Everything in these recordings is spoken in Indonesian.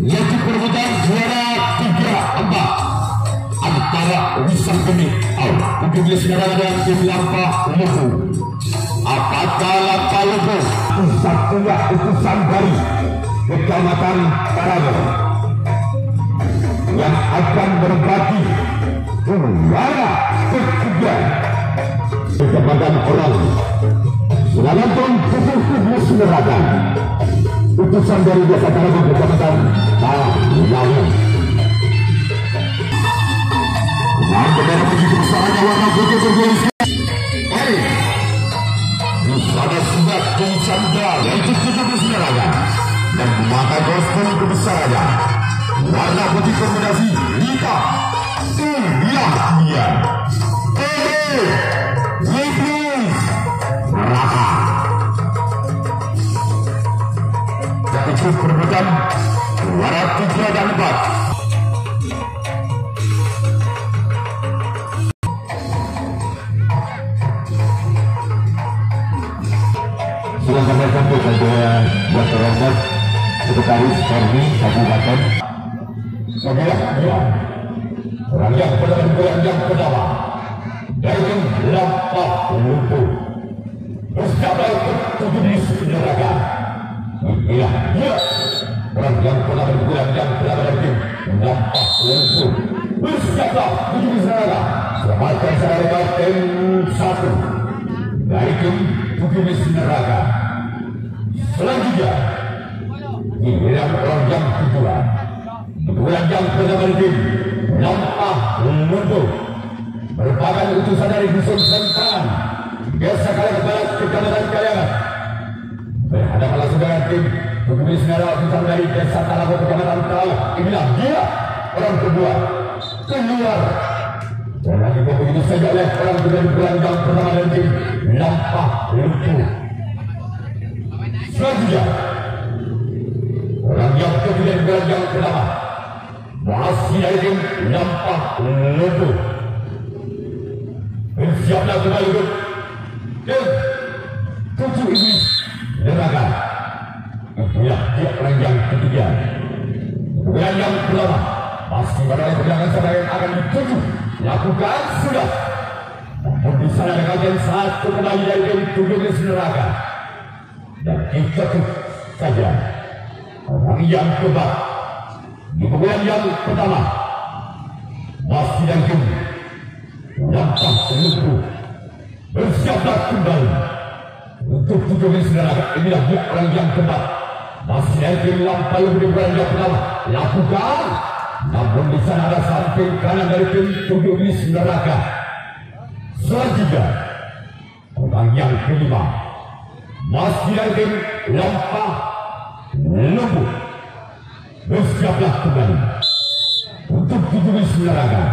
yaitu perebutan juara 3-4 antara Wisang Geni 17 negara dan tim Lampa Lupu. Apakah Lampa Lupu satunya utusan dari Kecamatan Tarago yang akan berbagi juara ketiga Kecamatan Orang Selatan Tubuh Senerakan utusan dari Desa Tarago Kecamatan Tarago. Dan beberapa begitu besarnya warna putih berguling. Di sana sudah Chandra yaitu 17 negara dan mata gospel kebesarannya warna putih kombinasi hitam dia neraka dan ikut perebutan juara 3 dan 4. Sedang kami sampaikan kepada Dr. Robert, Sekretaris Kormi Kabupaten. Orang yang pertama dari Lampa Lupu bersiaplah untuk 17 negara. Inilah dia orang yang pertama dari tim Lampa Lupu bersiaplah 17 negara. Selamatkan saya tim 1 dari tim 17 neraka. Selanjutnya giliran orang yang kedua, bulan yang pertama tim Lampa Lupu merupakan utusan dari dusun Sentangan Desa Kaliangat Barat Kecamatan Kaliangat berhadapan langsung dengan tim 17 negara utusan dari Desa Tarago Kecamatan Tarago. Inilah dia orang kedua keluar dan lagi begitu saja oleh orang dari bulan yang pertama dari tim Lampa Lupu. Selanjutnya orang yang ketiga di bulan yang pertama masih dari tim Lampa Lupu. Bersiaplah kembali untuk tim 7 iblis neraka. Itulah dia orang yang ketiga. Bulan yang pertama masih pada perjalanan saudara yang akan dituju lakukan sudah. Namun di sana dengan yang satu kembali dari tim 17 neraka. Dan itu saja orang yang keempat di bulan yang pertama masih dari tim Lampa Lupu. Bersiaplah kembali untuk 17 neraka. Inilah dia orang yang keempat masih dari tim Lampa Lupu di bulan yang pertama lakukan. Namun di sana ada samping kanan dari tim 17 neraka. Selanjutnya orang yang kelima masih dari tim Lampa Lupu. Bersiaplah kembali untuk 17 neraka.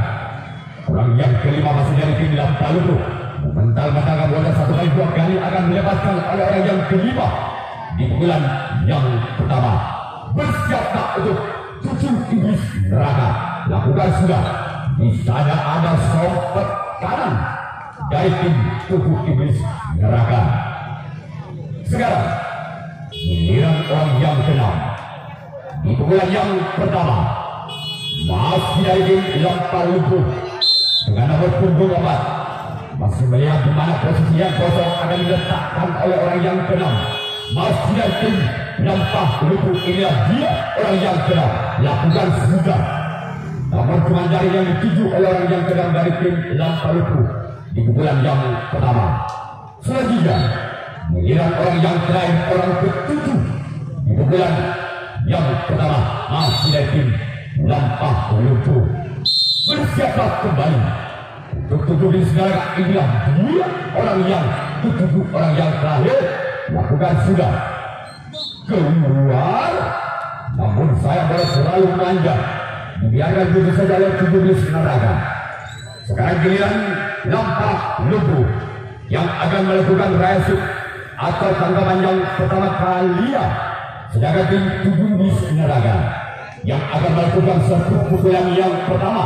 Orang yang kelima masih dari tim Lampa Lupu. Mental-mentalkan bola 1 kali 2 kali akan dilepaskan oleh orang yang kelima di bulan yang pertama. Bersiaplah untuk 7 iblis neraka. Lakukan sudah. Di sana ada sompet kanan dari tim 7 iblis neraka. Sekarang giliran orang yang ke-6 di bulan yang pertama masih dari tim Lampa Lupu dengan nomor punggung 4. Masih melihat di mana posisi yang kosong akan diletakkan oleh orang yang ke-6. Masih dari tim Lampa Lupu. Inilah dia orang yang ke-6. Lakukan sudah. Namun cuma dari yang dituju oleh orang yang ke-6 dari tim Lampa Lupu di bulan yang pertama. Selanjutnya giliran orang yang terakhir, orang ke-7 di bulan yang pertama masih dari tim Lampa Lupu. Bersiaplah kembali untuk 17 negara. Inilah dia orang yang ke-7, orang yang terakhir. Lakukan sudah. Keluar. Namun saya boleh selalu manja. Dibiarkan begitu saja oleh 17 neraka. Sekarang giliran Lampa Lupu yang akan melakukan resip atau tanggapan yang pertama kali. Sedangkan tim 17 neraka yang akan melakukan satu pukulan yang pertama.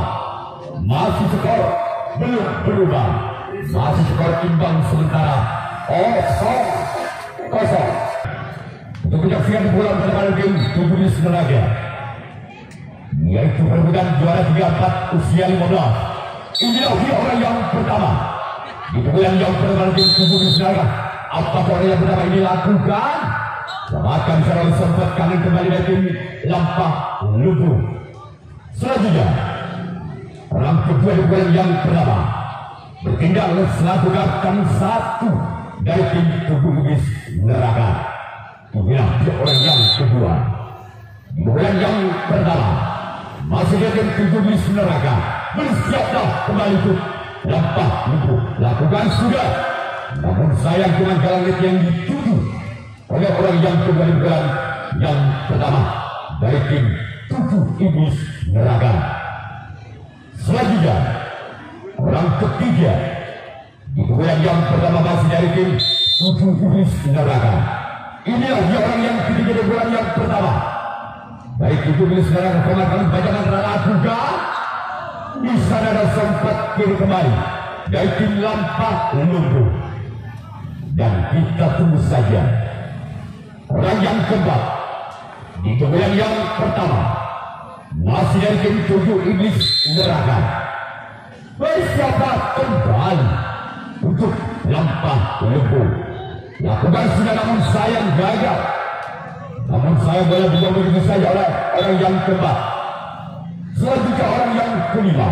Masih skor belum berubah. Masih skor imbang sementara 0-0. Untuk menyaksikan pukulan pertama tim 17 neraka yaitu perebutan juara 34 usia 15. Inilah dia orang yang pertama. Di pukulan yang pertama tim tubuh diserahkan. Apa orang yang pertama ini lakukan? Selamatkan secara sempat kanan kembali dari tim Lampah Lumpuh. Selanjutnya orang kedua di pukulan yang pertama bertindak selaku kapten 1 dari tim tubuh Bugis Neraka. Inilah dia orang yang kedua. Di pukulan yang pertama masih dari tim tubuh Bugis Neraka. Bersiaplah kembali untuk Lampah Lumpuh. Lakukan sudah. Namun sayang cuma langit yang dituju oleh orang yang kembali bulan yang pertama dari tim tujuh iblis neraka. Selanjutnya orang ketiga di bulan yang pertama masih dari tim tujuh iblis neraka. Inilah dia orang yang ketiga di bulan yang pertama dari tujuh iblis neraka. Kemarin bajakan rara juga di sana ada sempat kiri kembali dari tim Lampah Lumpuh. Dan kita tunggu saja orang yang keempat di bulan yang pertama masih dari tim tujuh iblis neraka. Bersiaplah kembali untuk Lampah Lumpuh. Lakukan sudah namun sayang gagal. Namun saya boleh juga begitu saja oleh orang yang keempat. Selanjutnya orang yang kelima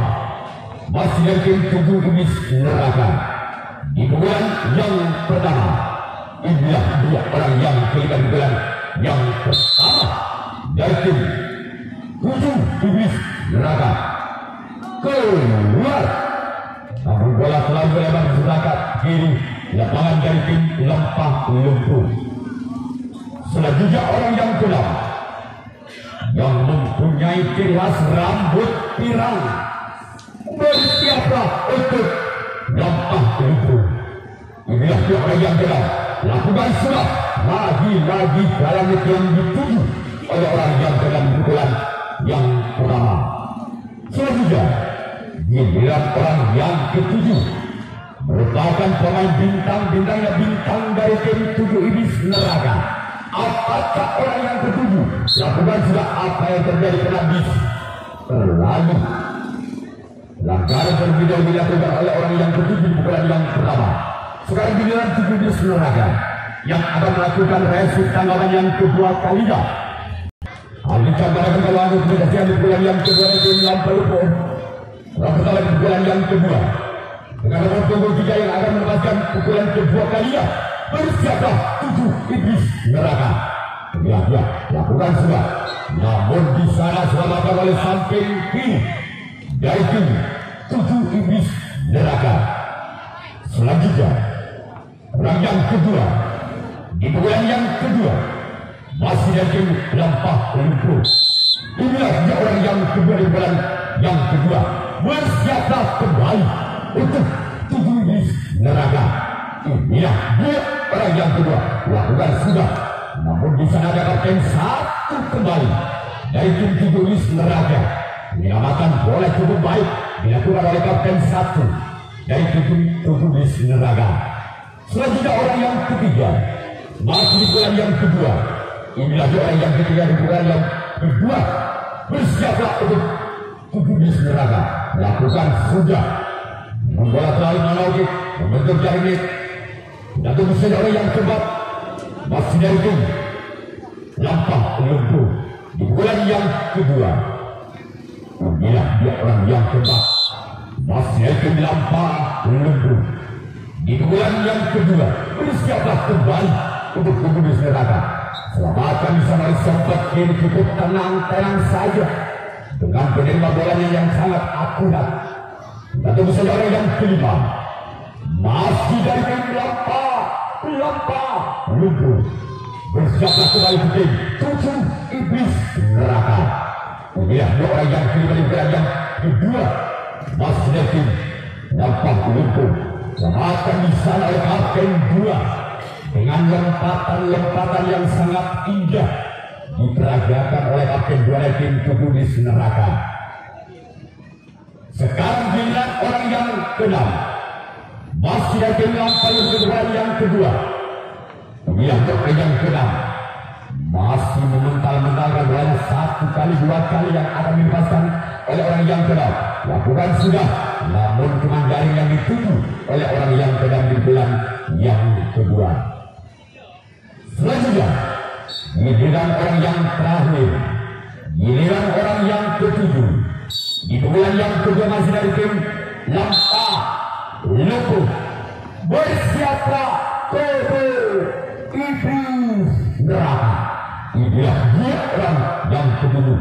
masih dari tim tujuh iblis neraka. Di bulan yang pertama inilah dia orang yang kelima di bulan yang pertama dari tim tujuh iblis neraka. Keluar namun bola selalu berlebar sebelah kiri lapangan dari tim Lampah Lumpuh. Selanjutnya orang yang keenam yang mempunyai ciri khas rambut pirang. Bersiaplah untuk Lampah Lumpuh. Inilah dia orang yang keenam. Lakukan sudah lagi-lagi dalam yang dituju oleh orang yang dalam pukulan yang pertama. Selanjutnya giliran orang yang ketujuh merupakan pemain bintang-bintangnya bintang dari tim tujuh iblis neraka. Apakah orang yang ketujuh lakukan sudah apa yang terjadi pada bis terlalu langgaran berbeda dilakukan oleh orang yang ketujuh di pukulan yang pertama. Sekarang giliran tujuh iblis neraka yang akan melakukan resip tanggapan yang kedua kalinya. Alika pada kembali kemudian di pukulan yang kedua dari tim Lampah Lumpuh. Orang pertama di pukulan yang kedua dengan nomor punggung 3 yang akan melepaskan pukulan kedua kalinya. Bersiaplah tujuh iblis neraka. Kemudian dia lakukan sudah. Namun di sana selamatkan oleh samping kiri dari tim tujuh iblis neraka. Selanjutnya orang yang kedua di bulan yang kedua masih dari tim Lampah Lumpuh. Inilah dia orang yang kedua di bulan yang kedua. Bersiaplah kembali untuk tujuh iblis neraka. Inilah dia orang yang kedua. Lakukan sudah. Namun di sana ada kapten 1 kembali dari tim tujuh iblis neraka. Penyelamatan bola cukup baik dilakukan oleh kapten 1 dari tujuh iblis neraka. Selanjutnya orang yang ketiga masih di bulan yang kedua. Inilah dia orang yang ketiga di bulan yang kedua. Bersiaplah untuk tujuh iblis neraka. Lakukan sudah. Membola terlalu menolak membentuk jaring. Dan tunggu saja orang yang keempat masih dari tim Lampah Lumpuh di bulan yang kedua. Inilah dia orang yang keempat masih dari tim Lampah Lumpuh di bulan yang kedua. Bersiaplah kembali untuk tujuh iblis neraka. Selamatkan di sana sempat kiri cukup tenang saja dengan penerima bolanya yang sangat akurat. Dan tunggu saja orang yang kelima masih dari tim Lampah Lumpuh. Bersiaplah kembali ke tim tujuh iblis neraka. Inilah dua orang yang kelima di bulan yang kedua masih dari tim Lampah Lumpuh. Selamatkan di sana oleh kapten 2 dengan lompatan yang sangat indah diperagakan oleh kapten 2 dari tim tujuh iblis neraka. Sekarang giliran orang yang ke-6 masih dari tim Lampah Lumpuh yang kedua. Inilah orang yang ke-6 masih memental-mentalkan bola 1 satu kali dua kali yang akan dilepaskan oleh orang yang kedap. Lakukan sudah, namun cuma jaring yang dituju oleh orang yang kedap di bulan yang kedua. Selanjutnya giliran orang yang terakhir, giliran orang yang ketujuh di bulan yang kedua masih dari tim Lampa Lumpuh. Bersiaplah Kobe Iblis Neraka. Inilah dia orang yang ketujuh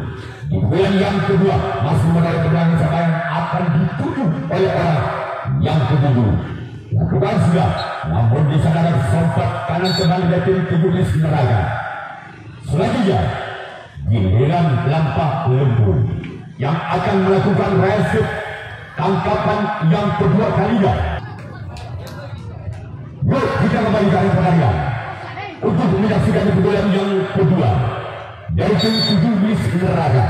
di bulan yang kedua masih menarik pedang siapa yang akan dituju oleh orang yang ketujuh. Lakukan sudah, namun di sana ada sempat kanan kembali dari tim Iblis Neraka. Selanjutnya giliran Lampa Lumpuh yang akan melakukan resep tangkapan yang kedua kalinya. Yuk kita kembali dari pertandingan untuk menyaksikan pukulan yang kedua dari tim Iblis Neraka.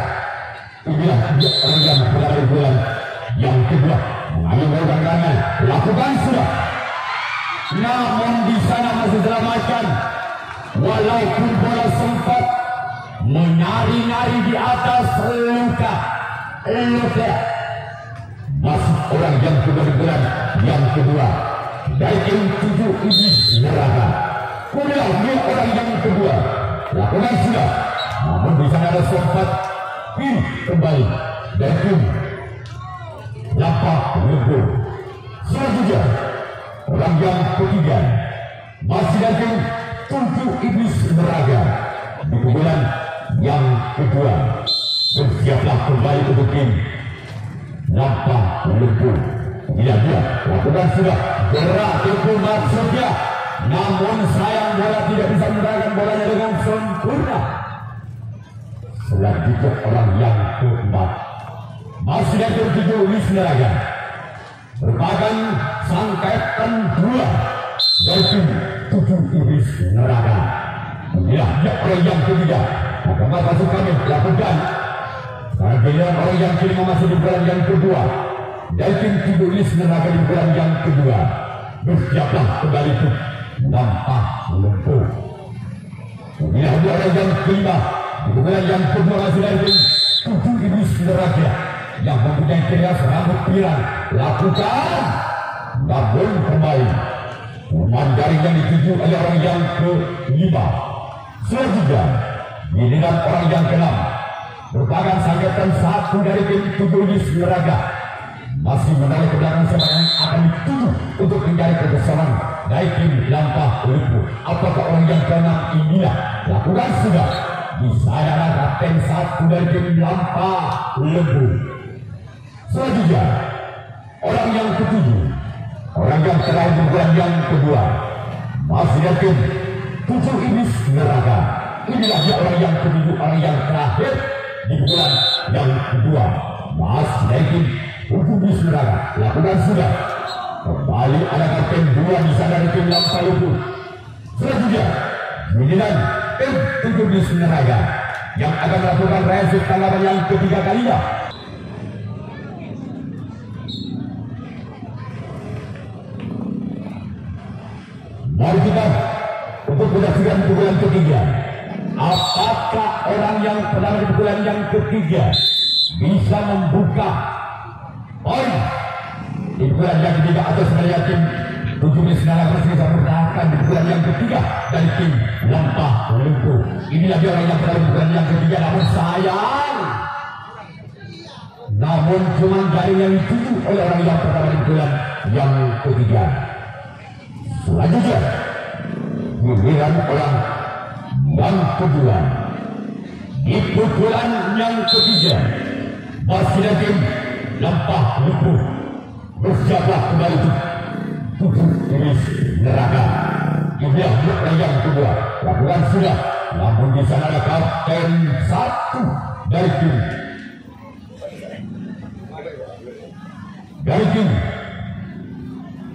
Inilah dia orang yang berada di bulan yang kedua mengambil bola kanan. Lakukan sudah, namun di sana masih selamatkan. Walaupun bola sempat menari-nari di atas luka, masih orang yang kedua di bulan yang kedua dari tim Iblis Neraka. Kemudian dia orang yang kedua. Lakukan sudah, namun di sana ada sempat kembali dari tim Lampa Lumpuh. Selanjutnya orang yang ketiga masih dari tim Iblis Neraka di bulan yang kedua. Bersiaplah kembali untuk tim Lampa Lumpuh. Dia lakukan sudah gerak tempo maksudnya, namun sayang bola tidak bisa menggunakan bolanya dengan sempurna. Selanjutnya orang yang keempat masih dari tim Iblis Neraka, merupakan sang kapten dua dari tim Iblis Neraka. Inilah dia orang yang ketiga. Agama pasukan lakukan karena giliran orang yang kelima masih di bulan yang kedua dari tim Iblis Neraka di bulan yang kedua. Bersiaplah kembali itu Lampa Lumpuh. Inilah dia orang yang kelima di bulan yang kedua masih dari tim Iblis Neraka yang mempunyai kias rambut pirang. Lakukan, namun kembali jaring yang dituju oleh orang yang kelima. Selanjutnya giliran orang yang keenam merupakan sangkatan satu dari tim Iblis Neraka, masih menarik ke belakang siapa yang akan dituju untuk mencari kebersamaan dari tim Lampa Lumpuh. Apakah orang yang keenam inilah? Lakukan sudah, di sana ada kapten satu dari tim Lampa Lumpuh. Selanjutnya orang yang ketujuh, orang yang terakhir di bulan yang kedua masih dari tim Iblis Neraka. Inilah dia orang yang ketujuh, orang yang terakhir di bulan yang kedua masih dari tim Iblis Neraka. Lakukan sudah, kembali ada kapten dua di sana dari tim Lampa Lumpuh. Selanjutnya giliran tim Iblis Neraka yang akan melakukan resep tanggapan yang ketiga kalinya. Mari kita untuk menyaksikan pukulan ketiga. Apakah orang yang pertama di pukulan yang ketiga bisa membuka poin di pukulan yang ketiga atau sebenarnya tim Iblis Neraka masih bisa bertahan di pukulan yang ketiga dari tim Lampa Lumpuh. Inilah dia orang yang pertama di pukulan yang ketiga, namun sayang, namun cuma jaring yang dituju oleh orang yang pertama di pukulan yang ketiga. Selanjutnya giliran orang yang kedua di pukulan yang ketiga masih dari tim Lampa Lumpuh. Bersiaplah kembali Iblis Neraka. Inilah orang yang kedua. Lakukan sudah, namun di sana ada kapten satu dari tim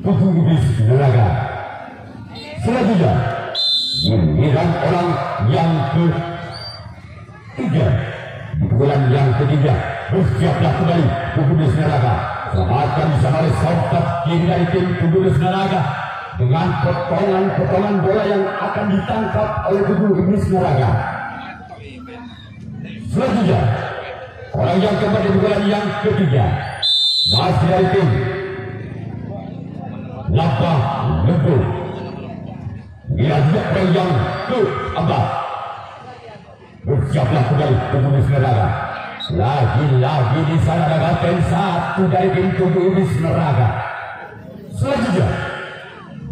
Iblis Neraka. Selanjutnya giliran orang yang ketiga di pukulan yang ketiga. Bersiaplah kembali Iblis Neraka. Selamatkan di sana oleh sobat kiri dari tim Iblis Neraka dengan potongan bola yang akan ditangkap oleh Iblis Neraka. Selanjutnya Orang yang keempat di pukulan yang ketiga masih dari tim Lampah Lembu. Bila juga orang yang keempat bersiaplah kembali Iblis Neraka. Lagi-lagi di sana ada kapten satu dari tim tubuh Iblis Neraka. Selanjutnya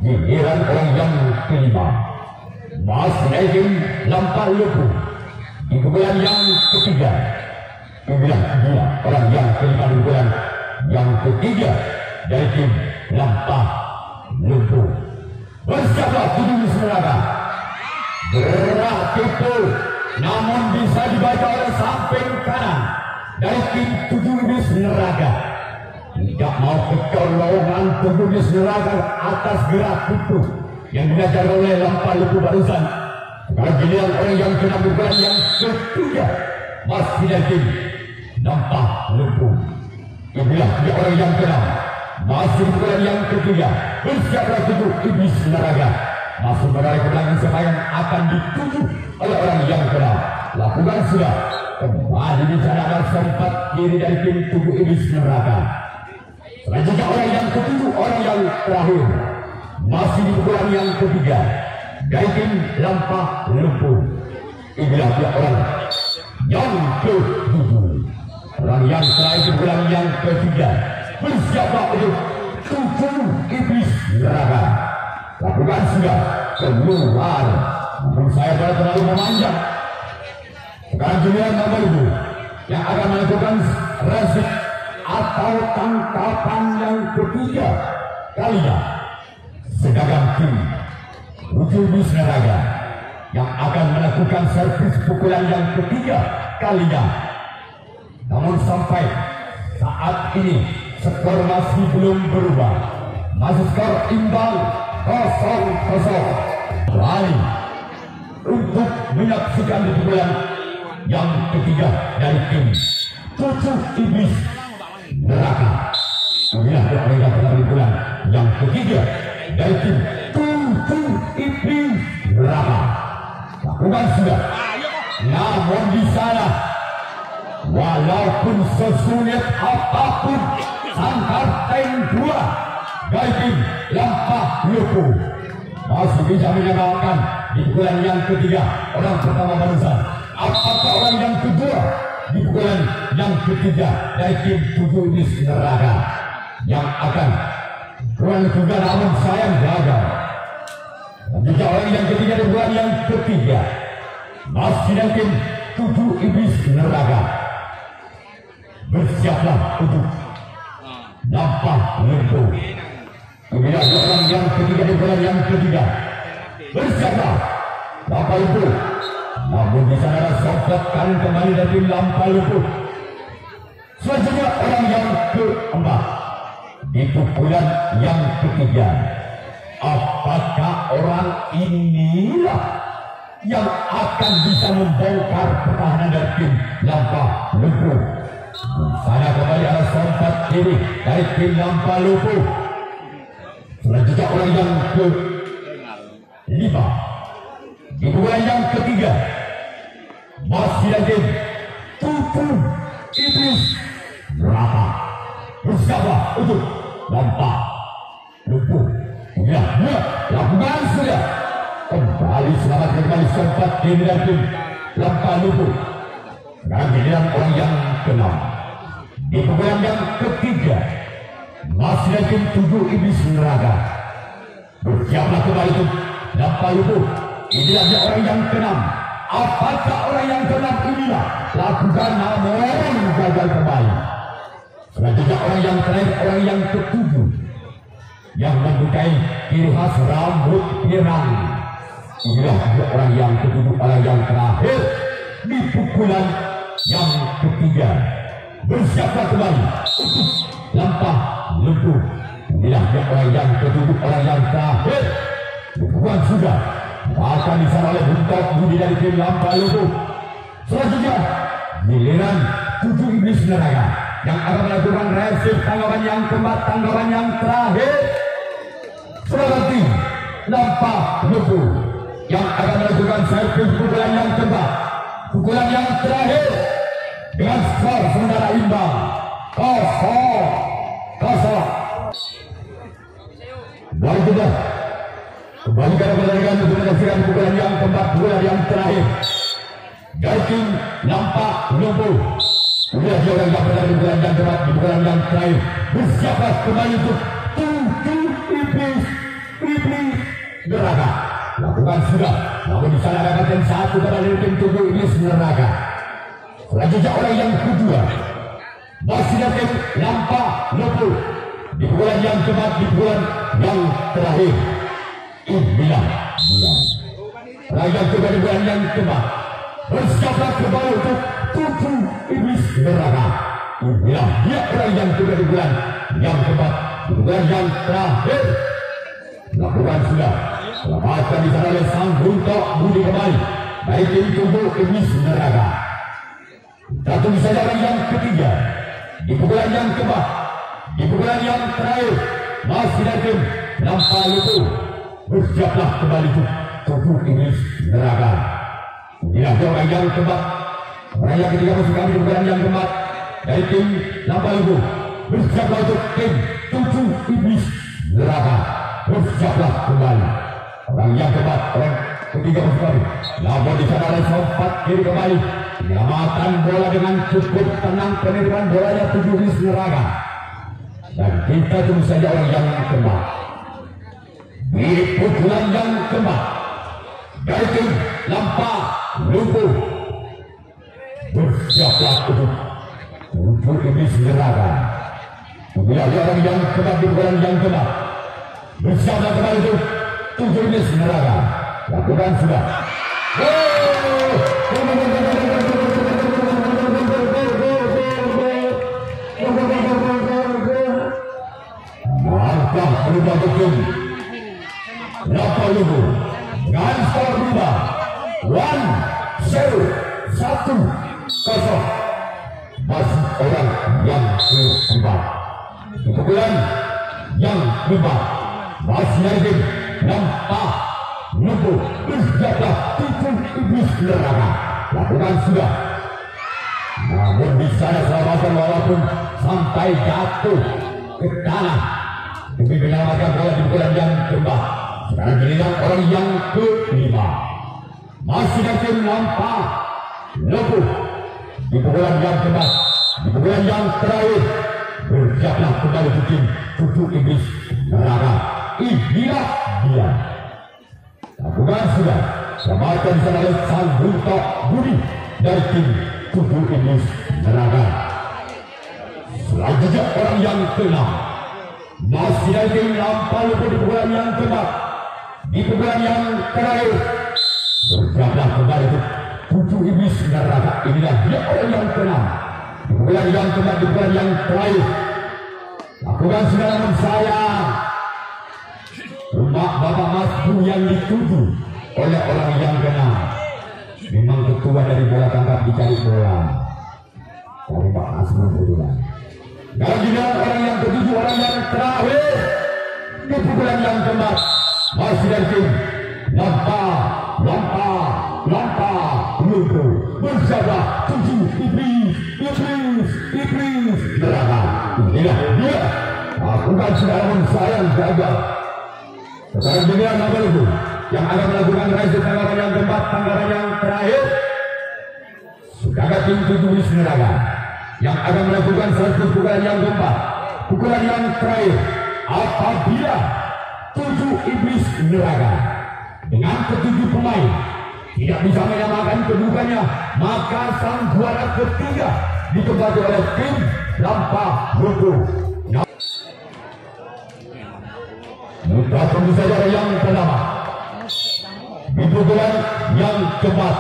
giliran orang yang kelima masih dari tim Lampah Lembu. Di pukulan yang ketiga inilah dia orang yang kelima di pukulan yang ketiga dari tim Lampah Lembu. Bersiaplah Iblis Neraka. Berat itu namun bisa dibaca oleh samping kanan dari tim tujuh Iblis Neraka. Tidak mau kecolongan tujuh Iblis Neraka atas gerak itu yang diajar oleh Lampah Lembu barusan. Sekarang giliran orang yang kena pukulan yang ketiga masih dari tim Lampah Lembu. Inilah dia orang yang kena masih pukulan yang ketiga. Bersiaplah tujuh Iblis Neraka. Masuk menarik ke belakang siapa yang akan dituju oleh orang yang kena. Lakukan sudah. Kembali di sana ada sempat kiri dari tim tubuh Iblis Neraka. Selanjutnya orang yang ketujuh, orang yang terakhir masih di pukulan yang ketiga dari tim Lampah Lembu. Inilah dia orang yang ketujuh. Orang yang terakhir di pukulan yang ketiga. Bersiaplah untuk tujuh Iblis Neraka. Lakukan sudah keluar. Namun saya pada terlalu memanjang. Sekarang giliran nomor itu yang akan melakukan resik atau tangkapan yang ketiga kalinya. Sedangkan tim tujuh Iblis Neraka yang akan melakukan servis pukulan yang ketiga kalinya. Namun sampai saat ini skor masih belum berubah. Masih skor imbang 0-0. Berani untuk menyaksikan pukulan yang ketiga dari tim tujuh Iblis Neraka. Inilah orang yang telah pukulan yang ketiga dari tim tujuh Iblis Neraka. Lakukan sudah. Namun di sana walaupun sesulit apapun sang kapten dua dari tim Lampah Lembu masih bisa menyamakan di pukulan yang ketiga orang pertama barusan. Apakah orang yang kedua di pukulan yang ketiga dari tim tujuh Iblis Neraka yang akan pukulan juga namun sayang gagal. Dan juga orang yang ketiga di pukulan yang ketiga masih dari tim tujuh Iblis Neraka. Bersiaplah untuk Lampah Lembu. Inilah orang yang ketiga di bulan yang ketiga. Bersiaplah Lampah Lembu. Namun di sana sopotkan kembali dari tim Lampah Lembu. Selanjutnya orang yang keempat di pukulan yang ketiga. Apakah orang inilah yang akan bisa membongkar pertahanan dari tim Lampah Lembu? Sana kembali ada sompat kiri dari tim Lampah Lembu. Selanjutnya orang yang ke-5 di pukulan yang ketiga masih dari tujuh Iblis Neraka. Bersiaplah untuk Lampah Lembu. Ya, lakukan sudah. Kembali selamat kembali sompat kiri dari tim Lampah Lembu. Sekarang giliran orang yang ke-6 di pukulan yang ketiga masih dari tim tujuh Iblis Neraka. Bersiaplah kembali itu Lampah Lembu. Inilah dia orang yang ke-6. Apakah orang yang ke-6 inilah lakukan namun gagal kembali. Selanjutnya orang yang terakhir, orang yang ke-7 yang mempunyai ciri khas rambut pirang. Inilah dia orang yang ke-7, orang yang terakhir di pukulan yang ketiga. Bersiaplah kembali untuk Lampah Lembu. Inilah dia orang yang ke-7, orang yang terakhir. Bukan sudah akan disana oleh Buntok Budi dari tim Lampah Lembu. Selanjutnya giliran tujuh Iblis Neraka yang akan melakukan resip tanggapan yang keempat, tanggapan yang terakhir. Seperti Lampah Lembu yang akan melakukan servis pukulan yang keempat, pukulan yang terakhir. dengan skor sementara imbang 0-0. Baik sudah kembali ke pertandingan untuk menyaksikan pukulan yang keempat, pukulan yang terakhir dari tim nampak lumpuh. Sudah orang yang berada di pukulan yang keempat, di pukulan yang terakhir bersiaplah kembali untuk tujuh iblis neraka. Lakukan sudah, namun di sana ada kapten satu kepada tim tujuh iblis neraka. Selanjutnya orang yang kedua masih dari nampak lumpuh di pukulan yang keempat, di pukulan yang terakhir. Inilah dia. Orang yang kedua di pukulan yang keempat bersiaplah kembali untuk tujuh iblis neraka. Inilah dia orang yang kedua di pukulan yang keempat, di pukulan yang terakhir. Lakukan sudah. Selamatkan di sana oleh sang buntok budi kembali dari tim tubuh iblis neraka. Kita tunggu saja orang yang ketiga di pukulan yang keempat, di pukulan yang terakhir. Masih dari tim nampak itu bersiaplah kembali tubuh iblis neraka. Inilah orang yang keempat, orang yang ketiga masih kami di pukulan yang keempat dari tim nampak itu bersiaplah untuk tim tujuh iblis neraka. Bersiaplah kembali. Orang yang keempat, orang ketiga masih kami. Namun di sana ada sempat kiri kembali. Penyelamatan bola dengan cukup tenang, penerimaan bolanya tujuh iblis neraka. Dan kita tunggu saja orang yang keempat. Di pukulan yang keempat dari tim nampak lumpuh. Bersiaplah untuk tujuh iblis neraka. Inilah orang yang keempat di pukulan yang keempat. Bersiaplah kembali untuk tujuh iblis neraka. Lakukan sudah. Mantap berubah betul. Nampak lugu dengan skor berubah 1-0. Masih orang yang keempat di pukulan yang keempat. Masih lagi nampak lumpuh. Bersiaplah tujuh iblis neraka. Lakukan sudah. Namun di sana selamatkan walaupun sampai jatuh ke tanah demi menyelamatkan bola di pukulan yang keempat. Sekarang giliran orang yang kelima. Masih lagi nampak lumpuh di pukulan yang keempat, di pukulan yang terakhir. Bersiaplah kembali tujuh iblis neraka. Inilah dia. Lakukan sudah. Selamatkan sana oleh sang buntok budi dari tim tujuh iblis neraka. Selanjutnya orang yang keenam. Masih dari tim nampak lumpuh di pukulan yang keempat, di pukulan yang terakhir. Bersiaplah kembali tujuh iblis neraka. Inilah dia orang yang keenam. Di pukulan yang keempat, di pukulan yang terakhir. Lakukan sudah, namun sayang rumah Bapak Masbu yang dituju oleh orang yang keenam. Memang ketua dari bola tangkap dicari bola dari Pak Masbu duluan. Dan juga orang yang ketujuh, orang yang terakhir di pukulan yang keempat. Masih dari tim nampak lumpuh. Bersiaplah tujuh iblis neraka. Inilah dia. Lakukan sudah, namun sayang gagal. Sekarang giliran apa itu yang akan melakukan raise tanggapan yang keempat, tanggapan yang terakhir. Sudah tim tujuh iblis neraka yang akan melakukan satu pukulan yang keempat, pukulan yang terakhir. Apabila tujuh iblis neraka dengan ketujuh pemain tidak bisa menyamakan kedudukannya, maka sang juara ketiga ditempati oleh tim nampak lumpuh. Kita tunggu saja yang pertama di pukulan yang keempat,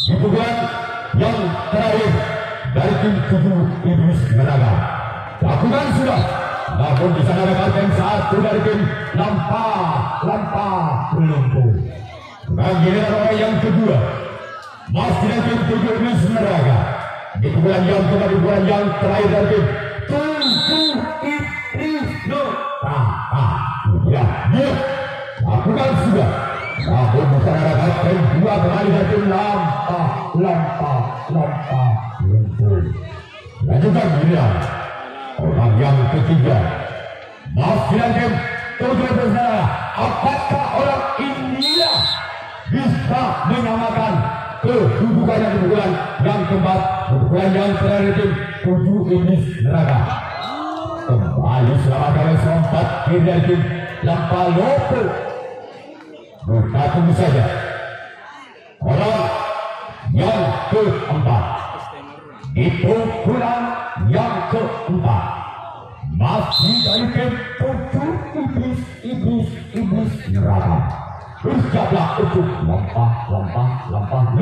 di pukulan yang terakhir dari tim tujuh iblis neraka. Lakukan sudah. Namun di sana ada kapten satu dari tim nampak lumpuh. Dan giliran orang yang kedua masih dari tim tujuh iblis neraka. Di pukulan yang keempat, di pukulan yang terakhir dari tim tujuh iblis neraka. Ya, dia lakukan sudah. Namun di sana ada kapten dua kembali dari tim nampak lumpuh. lanjutkan giliran orang yang ketiga. Masih game 7 bersaudara. Apakah orang inilah bisa menyamakan kedudukan yang keunggulan yang keempat, keunggulan yang terakhir tim 7 Iblis Neraka. Kembali selamat oleh sempat kiri tim Lampa Lopo. Kita tunggu saja orang yang keempat di pukulan yang keempat. Masih dari tim 7 Iblis Neraka. Bersiaplah untuk Lampa Lopo. Lakukan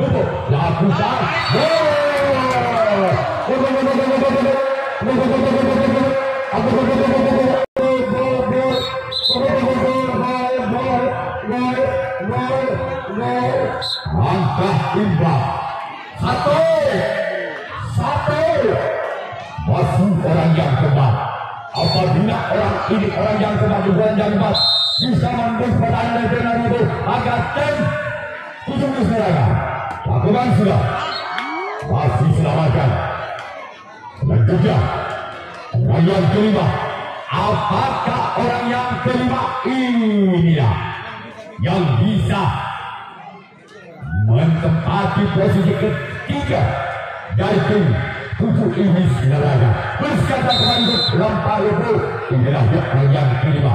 langkah imbang. Satu. Masih orang yang keempat. Apabila orang ini orang yang keempat yang keempat bisa memberi pertandingan dengan itu agar tim 7 Iblis Neraka lakukan sudah. Masih selamatkan. Selanjutnya orang yang kelima. Apakah orang yang kelima inilah yang bisa menempati posisi ketiga dari tim 7 Iblis Neraka? Berkata kepada Lampa Lopo. Inilah orang yang kelima.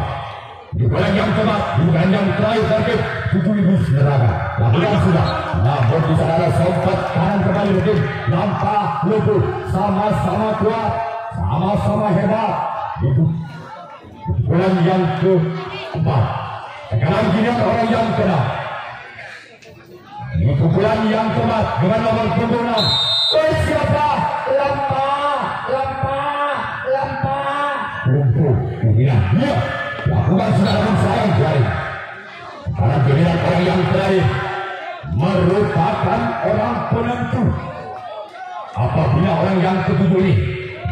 Bukan yang keempat, bukan yang terakhir dari 7 Iblis Neraka. Lakukan sudah. Namun di sana ada sempat kanan kembali tim Lampa Lopo. Sama-sama kuat, sama-sama hebat. Itu bukan yang keempat. Sekarang giliran orang yang keenam. Di pukulan yang keempat dengan nomor 26. Siapa? Lampa Lopo. Giliran dia lakukan sudah dengan sayang jari. Karena giliran orang yang terakhir merupakan orang penentu. Apabila orang yang ketujuh ini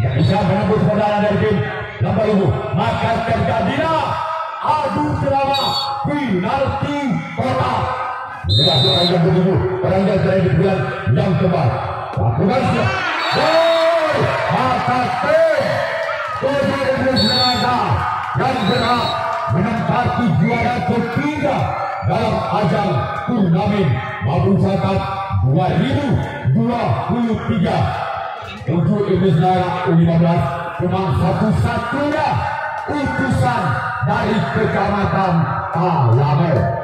tidak bisa menembus pertahanan dari tim Lampa Lopo, maka terjadilah adu drama penalti kotak. Jelas orang yang ketujuh, orang yang terakhir di bulan yang keempat. Lakukan sudah. Maka tim 7 Iblis Neraka yang berhak menempati juara ketiga dalam ajang turnamen Mabung Cup 2023. 7 Iblis Neraka U15 cuma satu-satunya utusan dari Kecamatan Alamo.